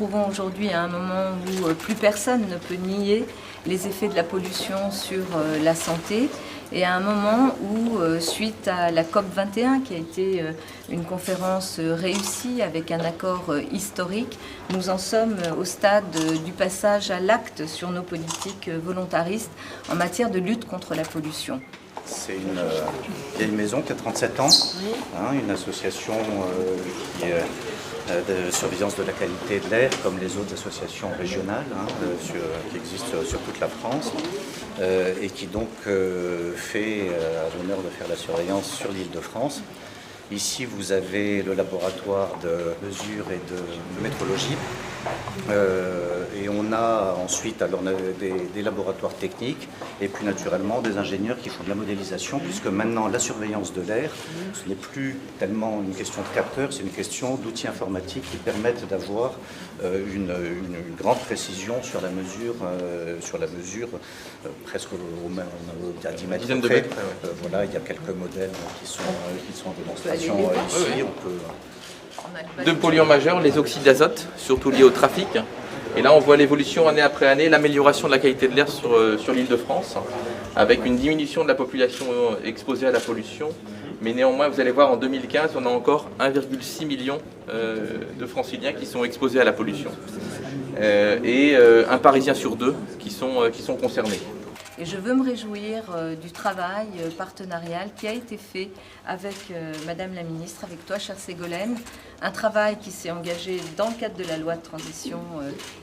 trouvons aujourd'hui à un moment où plus personne ne peut nier les effets de la pollution sur la santé et à un moment où, suite à la COP21, qui a été une conférence réussie avec un accord historique, nous en sommes au stade du passage à l'acte sur nos politiques volontaristes en matière de lutte contre la pollution. C'est une vieille maison qui a 37 ans, une association qui est de surveillance de la qualité de l'air, comme les autres associations régionales qui existent sur toute la France, et qui donc fait à l'honneur de faire la surveillance sur l'Île-de-France. Ici, vous avez le laboratoire de mesure et de métrologie. Et on a ensuite des laboratoires techniques et puis naturellement des ingénieurs qui font de la modélisation, puisque maintenant la surveillance de l'air, ce n'est plus tellement une question de capteurs, c'est une question d'outils informatiques qui permettent d'avoir une grande précision sur la mesure presque à 10 mètres près. Voilà, il y a quelques modèles qui sont en démonstration ici. Deux polluants majeurs, les oxydes d'azote, surtout liés au trafic. Et là, on voit l'évolution année après année, l'amélioration de la qualité de l'air sur l'Île-de-France, avec une diminution de la population exposée à la pollution. Mais néanmoins, vous allez voir, en 2015, on a encore 1,6 million de Franciliens qui sont exposés à la pollution. Et un Parisien sur deux qui sont concernés. Et je veux me réjouir du travail partenarial qui a été fait avec Madame la Ministre, avec toi, chère Ségolène. Un travail qui s'est engagé dans le cadre de la loi de transition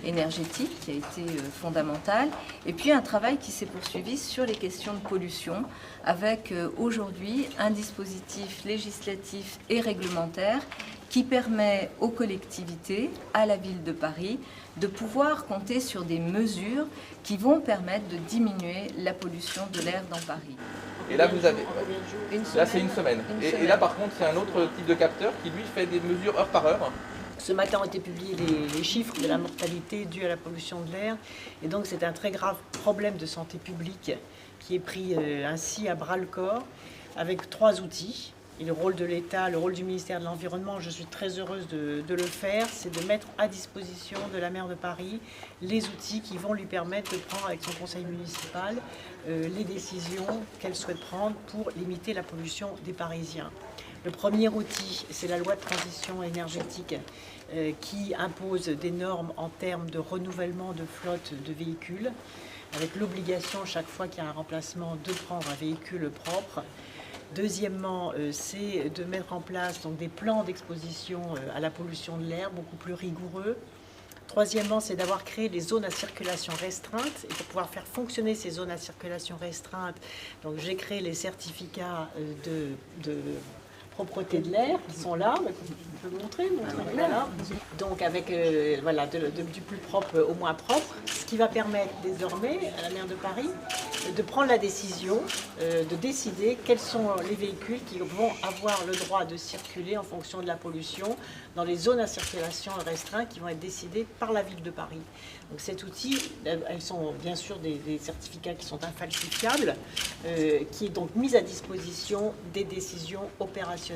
énergétique, qui a été fondamental. Et puis un travail qui s'est poursuivi sur les questions de pollution, avec aujourd'hui un dispositif législatif et réglementaire qui permet aux collectivités, à la ville de Paris, de pouvoir compter sur des mesures qui vont permettre de diminuer la pollution de l'air dans Paris. Et là, vous avez... Là, c'est une semaine. Et là, par contre, c'est un autre type de capteur qui, lui, fait des mesures heure par heure. Ce matin ont été publiés les chiffres de la mortalité due à la pollution de l'air. Et donc, c'est un très grave problème de santé publique qui est pris ainsi à bras-le-corps avec 3 outils. Et le rôle de l'État, le rôle du ministère de l'Environnement, je suis très heureuse de le faire, c'est de mettre à disposition de la maire de Paris les outils qui vont lui permettre de prendre avec son conseil municipal les décisions qu'elle souhaite prendre pour limiter la pollution des Parisiens. Le premier outil, c'est la loi de transition énergétique qui impose des normes en termes de renouvellement de flotte de véhicules, avec l'obligation chaque fois qu'il y a un remplacement de prendre un véhicule propre. Deuxièmement, c'est de mettre en place donc, des plans d'exposition à la pollution de l'air beaucoup plus rigoureux. Troisièmement, c'est d'avoir créé des zones à circulation restreinte. Et pour pouvoir faire fonctionner ces zones à circulation restreinte, donc j'ai créé les certificats de propreté de l'air qui sont là. Je peux vous montrer voilà. Donc avec du plus propre au moins propre, ce qui va permettre désormais à la maire de Paris de prendre la décision, de décider quels sont les véhicules qui vont avoir le droit de circuler en fonction de la pollution dans les zones à circulation restreinte qui vont être décidées par la ville de Paris. Donc cet outil, elles sont bien sûr des certificats qui sont infalsifiables, qui est donc mis à disposition des décisions opérationnelles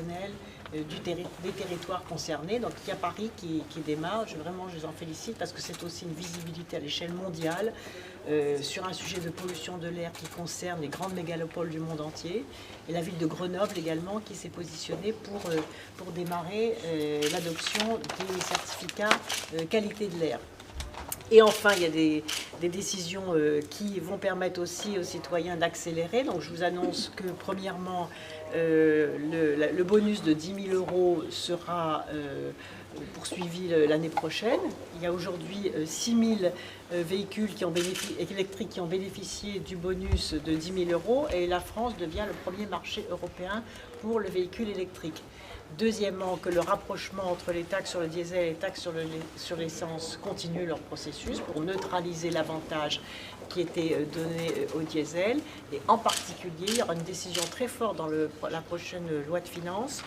des territoires concernés. Donc il y a Paris qui démarre, je les en félicite parce que c'est aussi une visibilité à l'échelle mondiale sur un sujet de pollution de l'air qui concerne les grandes mégalopoles du monde entier. Et la ville de Grenoble également qui s'est positionnée pour démarrer l'adoption des certificats qualité de l'air. Et enfin, il y a des décisions qui vont permettre aussi aux citoyens d'accélérer. Donc je vous annonce que premièrement, le bonus de 10 000 € sera poursuivi l'année prochaine. Il y a aujourd'hui 6 000 véhicules électriques qui ont bénéficié du bonus de 10 000 € et la France devient le premier marché européen pour le véhicule électrique. Deuxièmement, que le rapprochement entre les taxes sur le diesel et les taxes sur l'essence continue leur processus pour neutraliser l'avantage qui était donné au diesel. Et en particulier, il y aura une décision très forte dans la prochaine loi de finances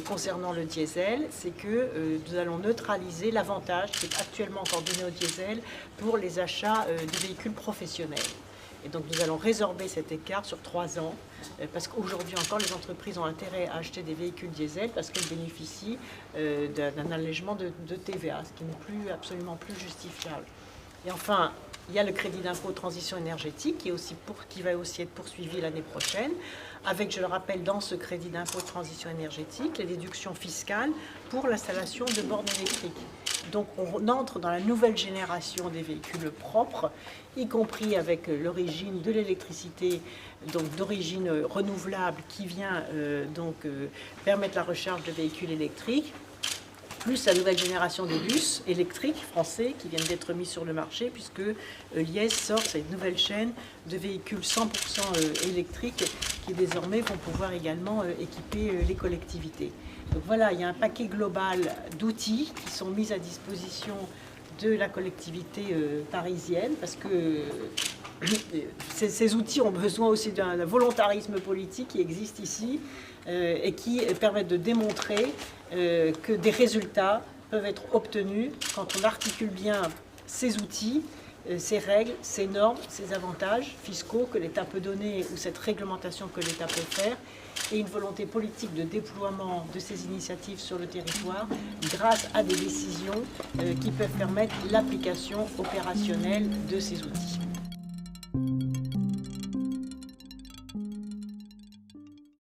concernant le diesel, c'est que nous allons neutraliser l'avantage qui est actuellement encore donné au diesel pour les achats de véhicules professionnels. Et donc nous allons résorber cet écart sur 3 ans, parce qu'aujourd'hui encore, les entreprises ont intérêt à acheter des véhicules diesel parce qu'elles bénéficient d'un allègement de TVA, ce qui n'est absolument plus justifiable. Et enfin, il y a le crédit d'impôt transition énergétique qui va aussi être poursuivi l'année prochaine, avec, je le rappelle, dans ce crédit d'impôt de transition énergétique, les déductions fiscales pour l'installation de bornes électriques. Donc on entre dans la nouvelle génération des véhicules propres, y compris avec l'origine de l'électricité, donc d'origine renouvelable, qui vient permettre la recharge de véhicules électriques, plus la nouvelle génération de bus électriques français qui viennent d'être mis sur le marché, puisque Liège sort cette nouvelle chaîne de véhicules 100% électriques qui désormais vont pouvoir également équiper les collectivités. Donc voilà, il y a un paquet global d'outils qui sont mis à disposition de la collectivité parisienne, parce que ces outils ont besoin aussi d'un volontarisme politique qui existe ici et qui permettent de démontrer que des résultats peuvent être obtenus quand on articule bien ces outils, ces règles, ces normes, ces avantages fiscaux que l'État peut donner ou cette réglementation que l'État peut faire, et une volonté politique de déploiement de ces initiatives sur le territoire grâce à des décisions qui peuvent permettre l'application opérationnelle de ces outils.